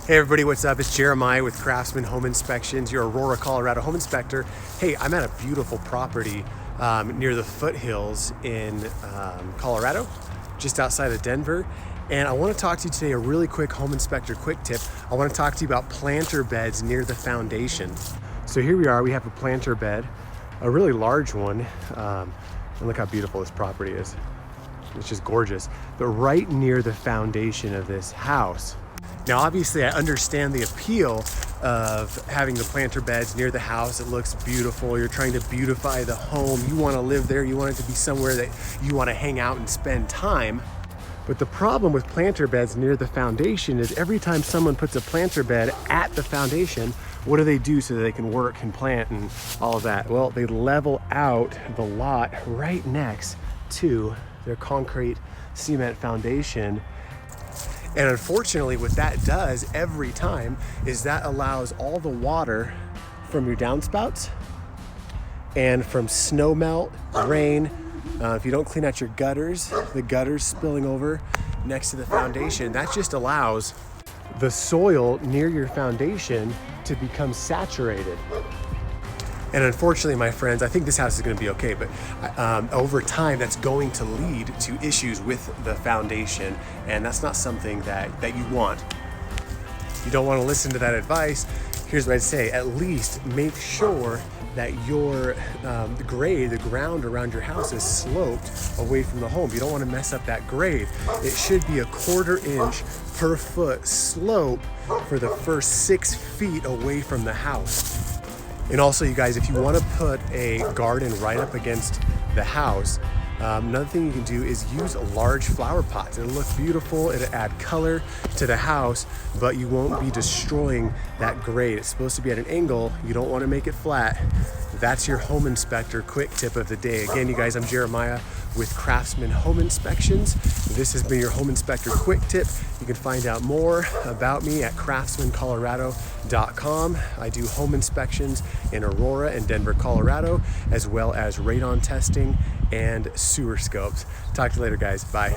Hey everybody, what's up? It's Jeremiah with Craftsman Home Inspections, your Aurora Colorado Home Inspector. Hey, I'm at a beautiful property near the foothills in Colorado, just outside of Denver. And I want to talk to you today, a really quick home inspector quick tip. I want to talk to you about planter beds near the foundation. So here we are, we have a planter bed, a really large one. And look how beautiful this property is. It's just gorgeous. But right near the foundation of this house. Now, obviously, I understand the appeal of having the planter beds near the house. It looks beautiful. You're trying to beautify the home. You want to live there. You want it to be somewhere that you want to hang out and spend time. But the problem with planter beds near the foundation is every time someone puts a planter bed at the foundation, what do they do so that they can work and plant and all of that? Well, they level out the lot right next to their concrete cement foundation. And unfortunately, what that does every time is that allows all the water from your downspouts and from snow melt, rain, if you don't clean out your gutters, the gutters spilling over next to the foundation, that just allows the soil near your foundation to become saturated. And unfortunately, my friends, I think this house is going to be okay, but over time, that's going to lead to issues with the foundation, and that's not something that you want. You don't want to listen to that advice. Here's what I'd say: at least make sure that your the grade, the ground around your house is sloped away from the home. You don't want to mess up that grade. It should be a 1/4 inch per foot slope for the first 6 feet away from the house. And also, you guys, if you want to put a garden right up against the house, another thing you can do is use large flower pots. It'll look beautiful, it'll add color to the house, but you won't be destroying that grade. It's supposed to be at an angle. You don't want to make it flat. That's your home inspector quick tip of the day. Again, you guys, I'm Jeremiah with Craftsman Home Inspections. This has been your home inspector quick tip. You can find out more about me at craftsmancolorado.com. I do home inspections in Aurora and Denver, Colorado, as well as radon testing and sewer scopes. Talk to you later, guys. Bye.